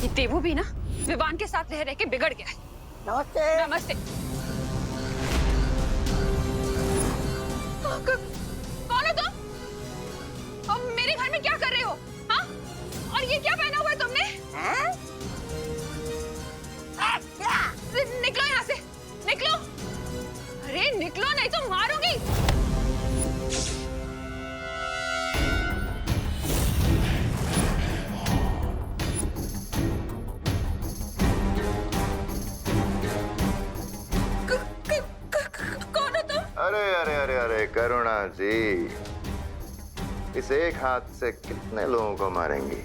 ये देवू भी ना विवान के साथ रह रह के बिगड़ गया है। नमस्ते। नमस्ते। कौन हो तुम? और मेरे घर में क्या कर रहे हो? हाँ? और ये क्या पहना हुआ है तुमने? निकलो यहाँ से, निकलो। अरे निकलो नहीं तो मारूंगी। कौन हो तुम? अरे अरे अरे अरे करुणा जी, इस एक हाथ से कितने लोगों को मारेंगी?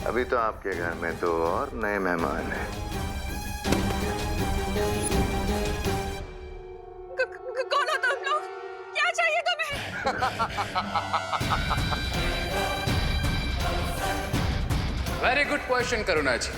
अभी तो आपके घर में 2 और नए मेहमान हैं। कौन हो तुम लोग? क्या चाहिए तुम्हें? वेरी गुड क्वेश्चन करुणा जी।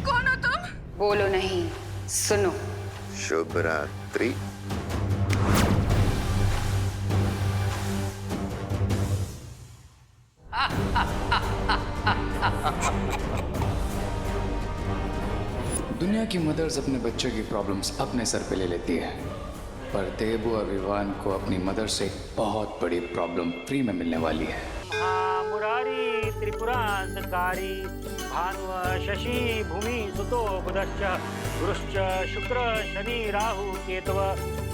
कौन हो तुम? बोलो नहीं, सुनो। शुभ रात्रि। दुनिया की मदर्स अपने बच्चों की प्रॉब्लम्स अपने सर पे ले लेती है, पर देबू और विवान को अपनी मदर से एक बहुत बड़ी प्रॉब्लम फ्री में मिलने वाली है। मुरारी त्रिपुरांतकारी भानु शशि भूमि सुतो बुधश्च गुरुश्च शुक्र शनि राहु केतव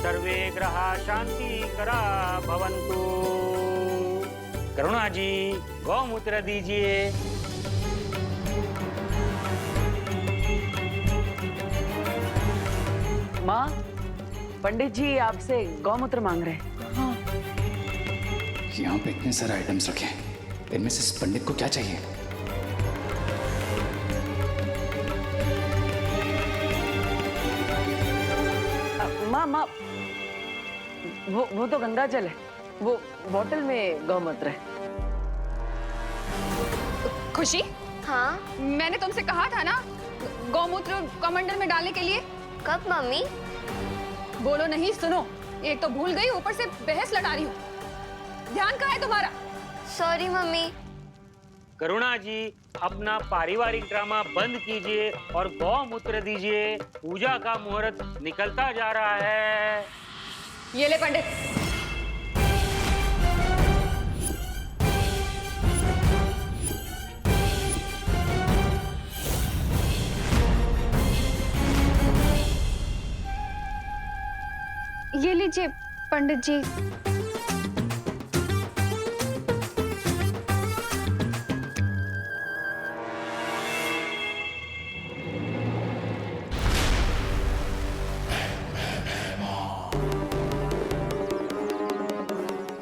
सर्वे ग्रहा शांति करा भवन्तु। करुणा जी गौमूत्र दीजिए। माँ, पंडित जी आपसे गौमूत्र मांग रहे हैं। हाँ। यहाँ पे इतने सारे आइटम्स रखे हैं, इनमें से इस पंडित को क्या चाहिए? माँ, वो तो गंगा जल है, वो बोतल में गौमूत्र है। खुशी, हाँ मैंने तुमसे कहा था ना गौमूत्र कमंडल में डालने के लिए। कब मम्मी? बोलो नहीं, सुनो। एक तो भूल गई, ऊपर से बहस लड़ा रही हूँ। ध्यान कहाँ है तुम्हारा? Sorry mummy. करुणा जी अपना पारिवारिक ड्रामा बंद कीजिए और गौमूत्र दीजिए। पूजा का मुहूर्त निकलता जा रहा है। ये ले पंडित। ये लीजिए पंडित जी।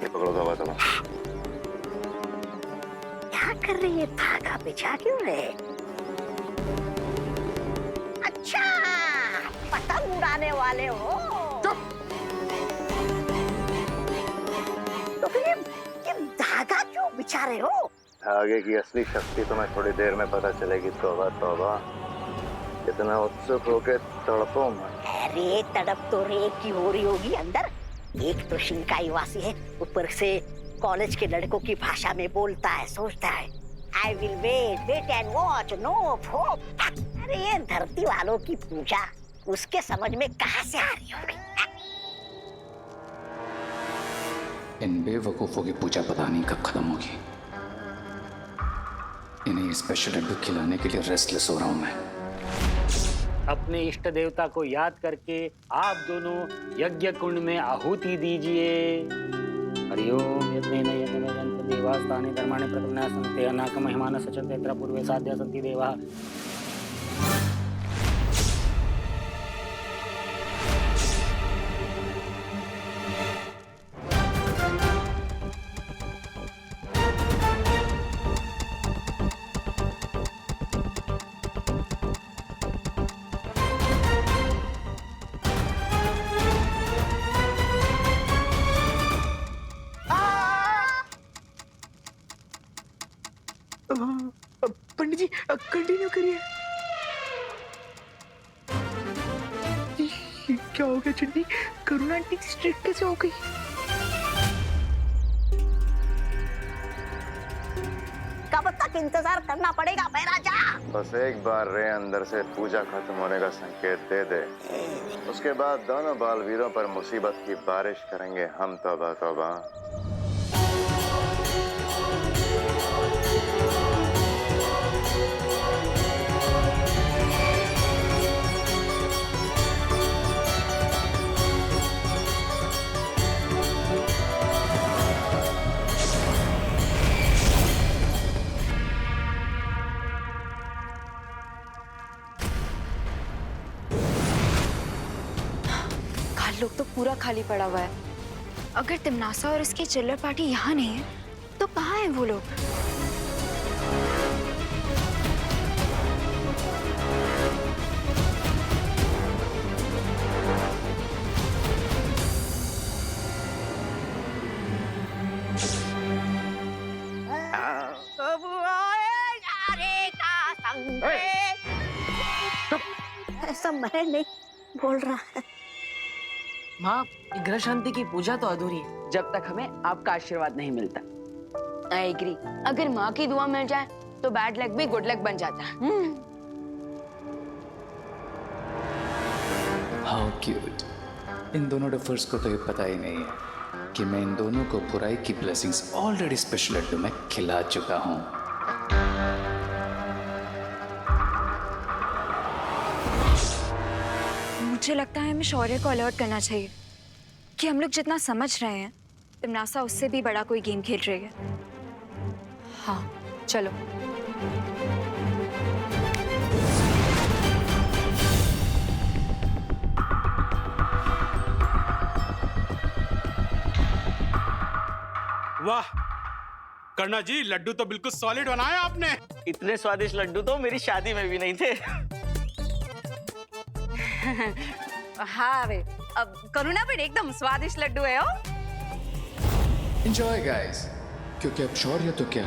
पकड़ो दवा दवा। क्या कर रही है? धागा बिछा क्यों रहे? अच्छा, पतंग उड़ाने वाले हो? तो फिर ये धागा क्यों बिछा रहे हो? धागे की असली शक्ति तुम्हें थोड़ी देर में पता चलेगी। तौबा तौबा, इतना उत्सुक होके तड़पो मत। अरे तड़प तो रेत की हो रही होगी अंदर। एक तो शिंकाई वासी है, ऊपर से कॉलेज के लड़कों की भाषा में बोलता है, सोचता है I will wait and watch, no hope. अरे ये धरती वालों की पूजा उसके समझ में कहाँ से आ रही होगी? इन बेवकूफों की पूजा पता नहीं कब खत्म होगी। इन्हें स्पेशल लड्डू खिलाने के लिए रेस्टलेस हो रहा हूं मैं। अपने इष्ट देवता को याद करके आप दोनों यज्ञ कुंड में आहुति दीजिए। हरिओम यज्ञेन यज्ञमयन्त देवास्तानि धर्माणि प्रकरणाः सन्ति अनाक महिमानः सचन्ते यत्र पूर्वे साध्या सन्ति देवाः। करिए। ये क्या हो गया चंडी? करुणा आंटी स्ट्रिक्ट कैसे हो गई? कब तक इंतजार करना पड़ेगा महाराजा? बस एक बार रे अंदर से पूजा खत्म होने का संकेत दे दे, उसके बाद दोनों बालवीरों पर मुसीबत की बारिश करेंगे हम। तौबा तौबा। लोग तो पूरा खाली पड़ा हुआ है। अगर तिमनासा और उसकी चिल्लर पार्टी यहाँ नहीं है तो कहाँ है वो लोग? ऐसा मैं नहीं बोल रहा है। माँ, ये ग्रह शांति की पूजा तो अधूरी है जब तक हमें आपका आशीर्वाद नहीं मिलता। I agree. अगर माँ की दुआ मिल जाए तो बैड लक भी गुड लक बन जाता है। How cute. इन दोनों डफर्स को तो ये पता ही नहीं है कि मैं इन दोनों को बुराई की ब्लेसिंग्स ऑलरेडी स्पेशल लड्डू में खिला चुका हूँ। मुझे लगता है हमें शौर्य को अलर्ट करना चाहिए कि हम लोग जितना समझ रहे हैं तिमनासा उससे भी बड़ा कोई गेम खेल रही है। हाँ चलो। वाह कर्णा जी, लड्डू तो बिल्कुल सॉलिड बनाए आपने। इतने स्वादिष्ट लड्डू तो मेरी शादी में भी नहीं थे। हाँ वे, अब करुणा भी एकदम स्वादिष्ट लड्डू है। एंजॉय गाइस, क्योंकि अब शौर्य तो क्या,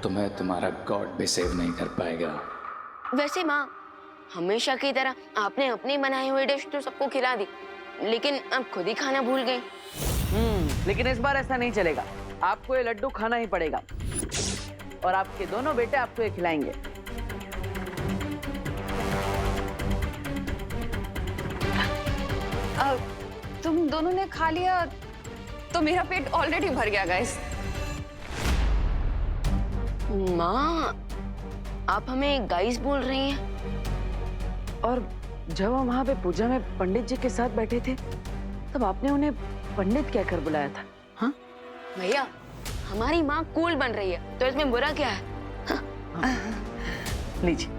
तुम्हें तुम्हारा गॉड भी सेव नहीं कर पाएगा। वैसे माँ, हमेशा की तरह आपने अपनी बनाई हुई डिश तो सबको खिला दी, लेकिन अब खुद ही खाना भूल गई। लेकिन इस बार ऐसा नहीं चलेगा। आपको ये लड्डू खाना ही पड़ेगा और आपके दोनों बेटे आपको ये खिलाएंगे। तुम दोनों ने खा लिया तो मेरा पेट ऑलरेडी भर गया गाइस। माँ, आप हमें गाइस बोल रही हैं? और जब हम वहाँ पे पूजा में पंडित जी के साथ बैठे थे तब आपने उन्हें पंडित कहकर बुलाया था। हाँ भैया, हमारी माँ कूल बन रही है तो इसमें बुरा क्या है? लीजिए।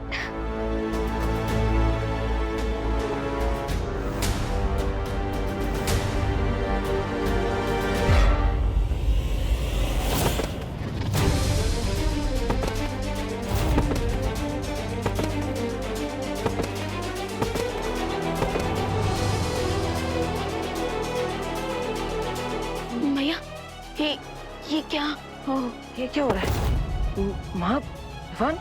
भैया, ये क्या? ये क्या हो रहा है? माँ, इरफान?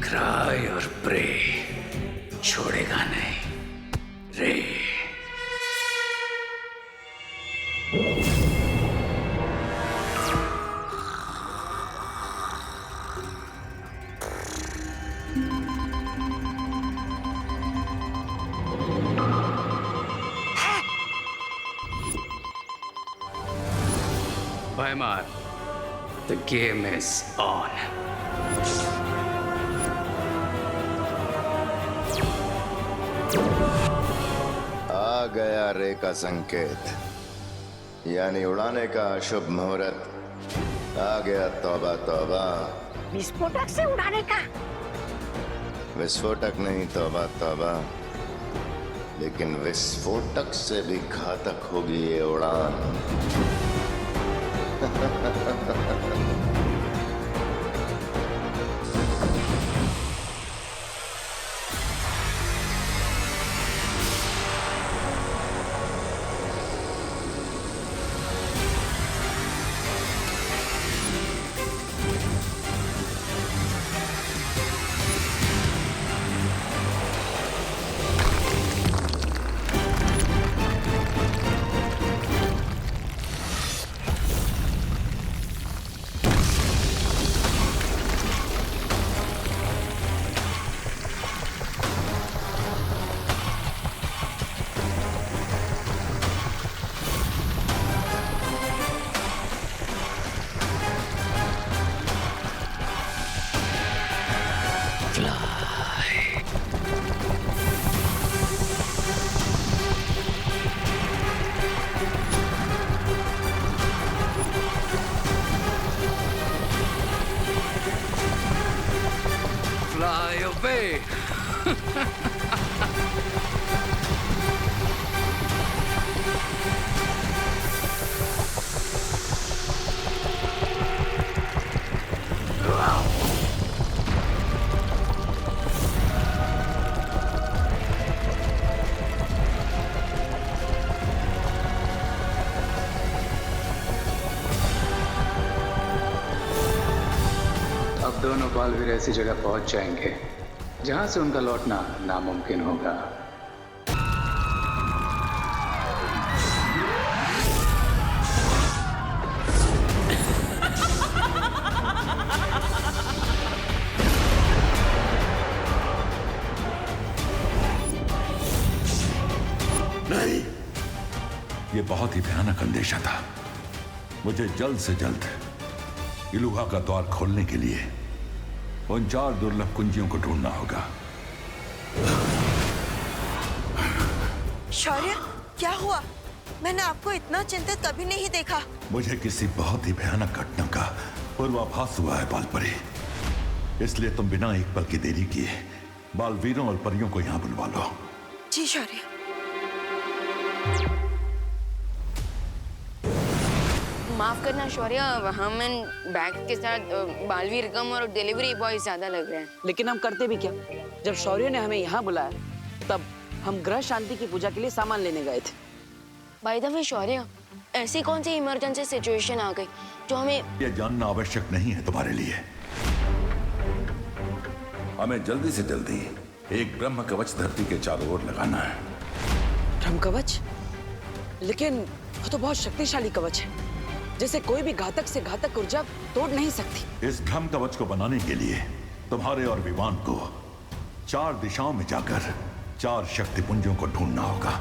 क्राई और प्रे छोड़ेगा नहीं रे। Weimar, the game is on. आ आ गया रे का संकेत, यानी उड़ाने का शुभ मुहूर्त आ गया। तौबा तौबा। विस्फोटक से उड़ाने का? विस्फोटक नहीं, तौबा तौबा। लेकिन विस्फोटक से भी घातक होगी ये उड़ान। Fly away. अब दोनों बालवीर ऐसी जगह पहुंच जाएंगे जहां से उनका लौटना नामुमकिन होगा। नहीं, ये बहुत ही भयानक अंदेशा था। मुझे जल्द से जल्द इलुहा का द्वार खोलने के लिए उन 4 दुर्लभ कुंजियों को ढूंढना होगा। शौर्य, क्या हुआ? मैंने आपको इतना चिंतित कभी नहीं देखा। मुझे किसी बहुत ही भयानक घटना का पूर्वाभास हुआ है बालपरी, इसलिए तुम बिना एक पल की देरी किए बालवीरों और परियों को यहाँ बुलवा लो। जी शौर्य। माफ करना शौर्य, हम बैग के साथ बालवीर कम और डिलीवरी बॉय ज्यादा लग रहे हैं। लेकिन हम करते भी क्या? जब शौर्य ने हमें यहाँ बुलाया तब हम ग्रह शांति की पूजा के लिए सामान लेने गए थे। बाय द वे शौर्य, ऐसी कौन सी इमरजेंसी सिचुएशन आ गई जो हमें यह जानना आवश्यक नहीं है तुम्हारे लिए। हमें जल्दी से जल्दी एक ब्रह्म कवच धरती के चारों ओर लगाना है। ब्रह्म कवच? लेकिन वो तो बहुत शक्तिशाली कवच है, जिसे कोई भी घातक से घातक ऊर्जा तोड़ नहीं सकती। इस ब्रह्म कवच को बनाने के लिए तुम्हारे और विवान को 4 दिशाओं में जाकर 4 शक्ति पुंजों को ढूंढना होगा।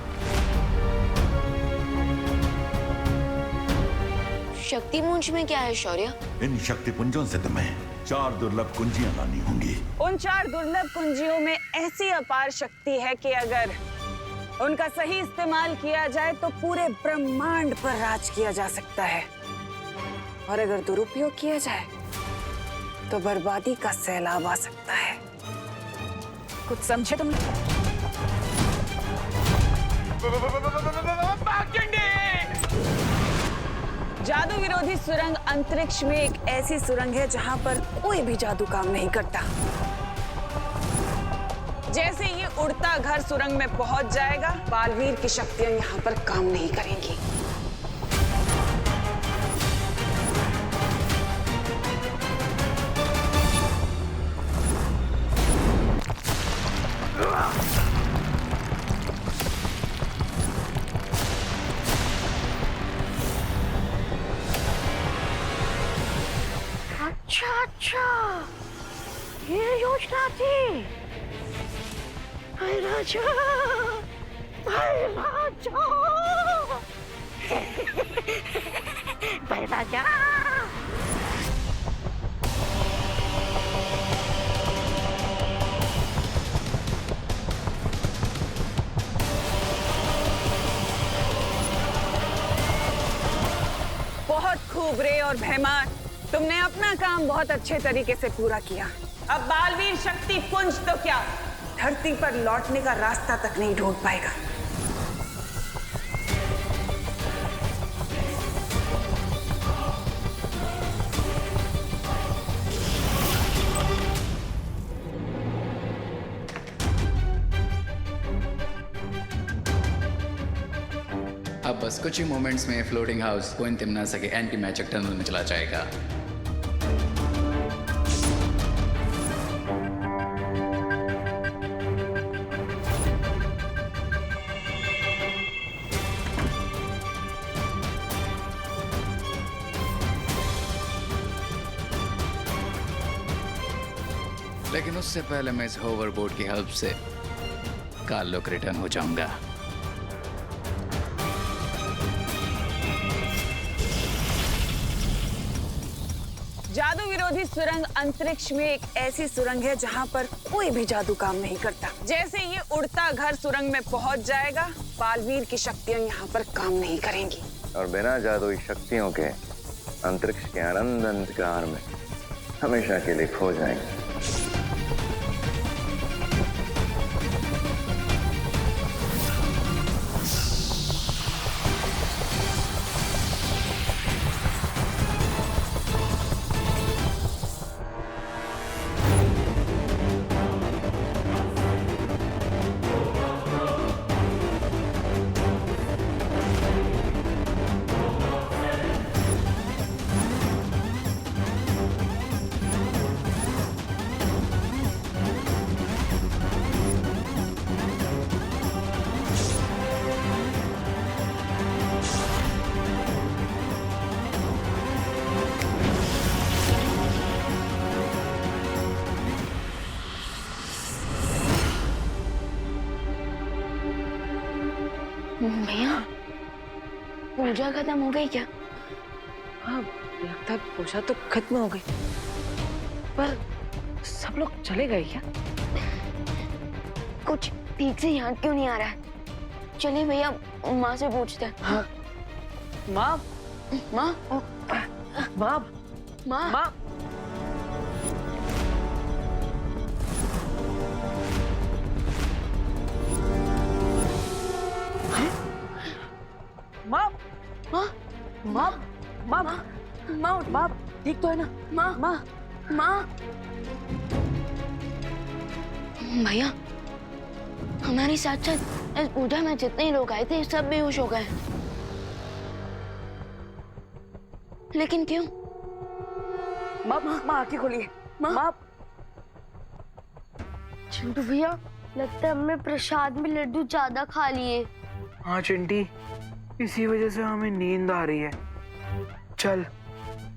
शक्ति पुंज में क्या है शौर्य? इन शक्ति पुंजों से तुम्हें 4 दुर्लभ कुंजियां लानी होंगी। उन 4 दुर्लभ कुंजियों में ऐसी अपार शक्ति है कि अगर उनका सही इस्तेमाल किया जाए तो पूरे ब्रह्मांड पर राज किया जा सकता है, और अगर दुरुपयोग किया जाए तो बर्बादी का सैलाब आ सकता है। कुछ समझे तुम? जादू विरोधी सुरंग अंतरिक्ष में एक ऐसी सुरंग है जहां पर कोई भी जादू काम नहीं करता। जैसे ये उड़ता घर सुरंग में पहुंच जाएगा, बालवीर की शक्तियां यहाँ पर काम नहीं करेंगी। अच्छा, ये योजना थी। हाय राजा, हाय राजा, हाय राजा। और भैमार, तुमने अपना काम बहुत अच्छे तरीके से पूरा किया। अब बालवीर शक्ति पुंज तो क्या, धरती पर लौटने का रास्ता तक नहीं ढूंढ पाएगा। अब बस कुछ ही मोमेंट्स में फ्लोटिंग हाउस कोइन तिमनासा के एंटी मैजिक टनल में चला जाएगा। लेकिन उससे पहले मैं इस होवरबोर्ड की हेल्प से कालोक रिटर्न हो जाऊंगा। जादू विरोधी सुरंग अंतरिक्ष में एक ऐसी सुरंग है जहां पर कोई भी जादू काम नहीं करता। जैसे ये उड़ता घर सुरंग में पहुंच जाएगा, बालवीर की शक्तियां यहाँ पर काम नहीं करेंगी और बिना जादुई शक्तियों के अंतरिक्ष के अनंत अंधकार में हमेशा के लिए खो जाएंगे। भैया, पूजा खत्म हो गई क्या? हाँ, लगता है पूजा तो खत्म हो गई, पर सब लोग चले गए क्या? कुछ ठीक से याद क्यों नहीं आ रहा है? चलिए भैया, माँ से पूछते हैं। हाँ। माँ, माँ, माँ, माँ, माँ। माँ, माँ, माँ, माँ, माँ, माँ, ठीक तो है ना? माँ, माँ, माँ। भैया, हमारे साथ साथ इस पूजा में जितने लोग आए थे सब बेहोश हो गए। लेकिन क्यों? माँ, माँ आंखें खोलिए। माँ, चिंटू भैया, लगता है हमने प्रसाद में लड्डू ज्यादा खा लिए। हाँ चिंटी, इसी वजह से हमें नींद आ रही है। चल,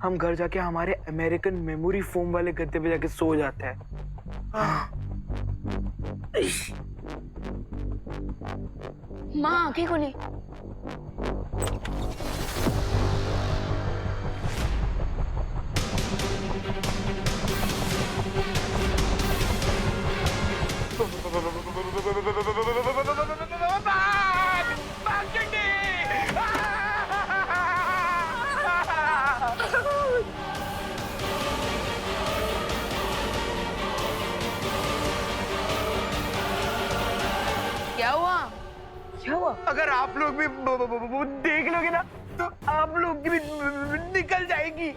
हम घर जाके हमारे अमेरिकन मेमोरी फोम वाले गद्दे पे जाके सो जाते हैं। माँ आंखें खोली। क्या हुआ? क्या हुआ? अगर आप लोग भी देख लोगे ना तो आप लोग की भी निकल जाएगी।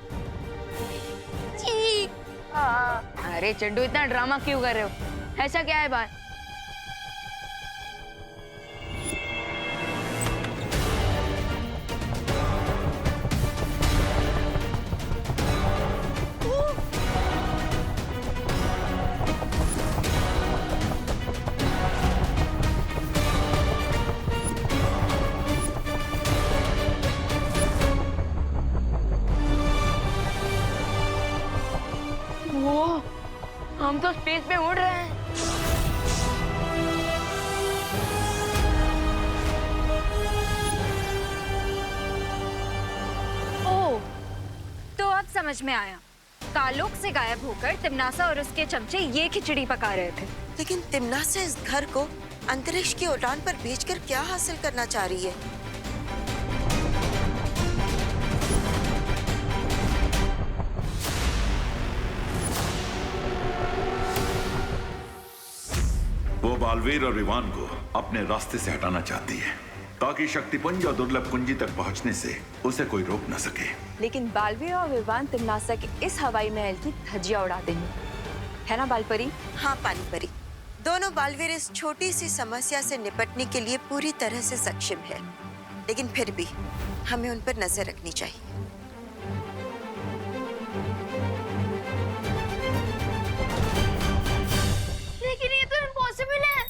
अरे चड्डू, इतना ड्रामा क्यों कर रहे हो? ऐसा क्या है बात? वो, हम तो स्पेस में उड़ रहे हैं। ओह, तो अब समझ में आया। कालोक से गायब होकर तिमनासा और उसके चमचे ये खिचड़ी पका रहे थे। लेकिन तिमनासा इस घर को अंतरिक्ष की उड़ान पर भेजकर क्या हासिल करना चाह रही है? बालवीर और विवान को अपने रास्ते से हटाना चाहती है ताकि शक्तिपुंज और दुर्लभ कुंजी तक पहुंचने से उसे कोई रोक न सके। लेकिन बालवीर और विवान तिमनासा के इस हवाई महल की धज्जियां उड़ा देंगे, है ना बालपरी? हाँ पानी परी, दोनों बालवीर इस छोटी सी समस्या से निपटने के लिए पूरी तरह से सक्षम है, लेकिन फिर भी हमें उन पर नजर रखनी चाहिए। लेकिन ये तो इम्पॉसिबल है।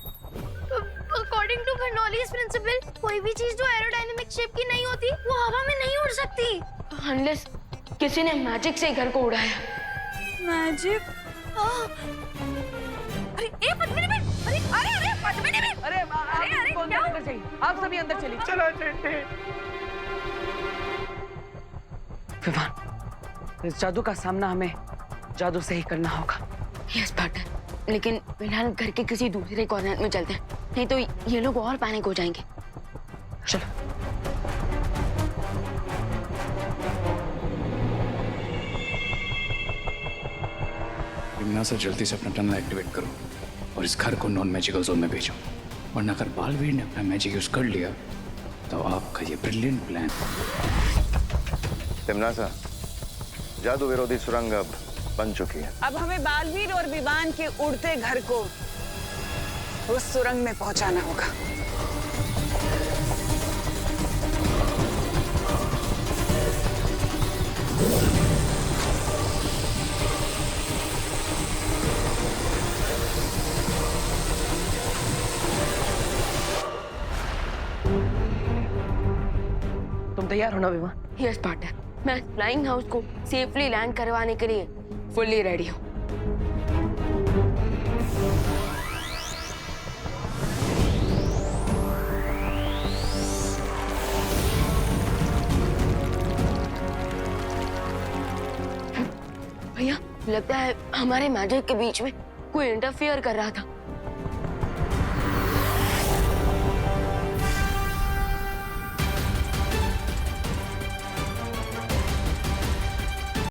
अकॉर्डिंग टू बर्नौलीज प्रिंसिपल, कोई भी चीज जो एरोडायनेमिक शेप की नहीं होती वो हवा में नहीं उड़ सकती। अनलेस किसी ने मैजिक से घर को उड़ाया। मैजिक? अरे ए पद्मिनी बेन, अरे पद्मिनी बेन, अरे क्या अंदर चलिए, आप सभी अंदर चलिए। चलो चेट्टी। विवान, इस जादू का सामना हमें जादू से ही करना होगा। यस पार्टनर, लेकिन फिलहाल घर के किसी दूसरे कॉर्नर में चलते हैं, नहीं तो ये लोग और पैनिक हो जाएंगे। चलो। तिमनासा, जल्दी से अपना टनल एक्टिवेट करो और इस घर को नॉन मैजिकल जोन में भेजो, वरना अगर बालवीर ने अपना मैजिक यूज कर लिया तो आपका ये ब्रिलियंट प्लान। तिमनासा, जादू विरोधी सुरंग अब बन चुकी है। अब हमें बालवीर और विवान के उड़ते घर को उस सुरंग में पहुंचाना होगा। तुम तैयार हो ना विवान? यस पार्टनर, मैं फ्लाइंग हाउस को सेफली लैंड करवाने के लिए फुल्ली रेडी हूँ। भैया, लगता है हमारे मैजिक के बीच में कोई इंटरफियर कर रहा था।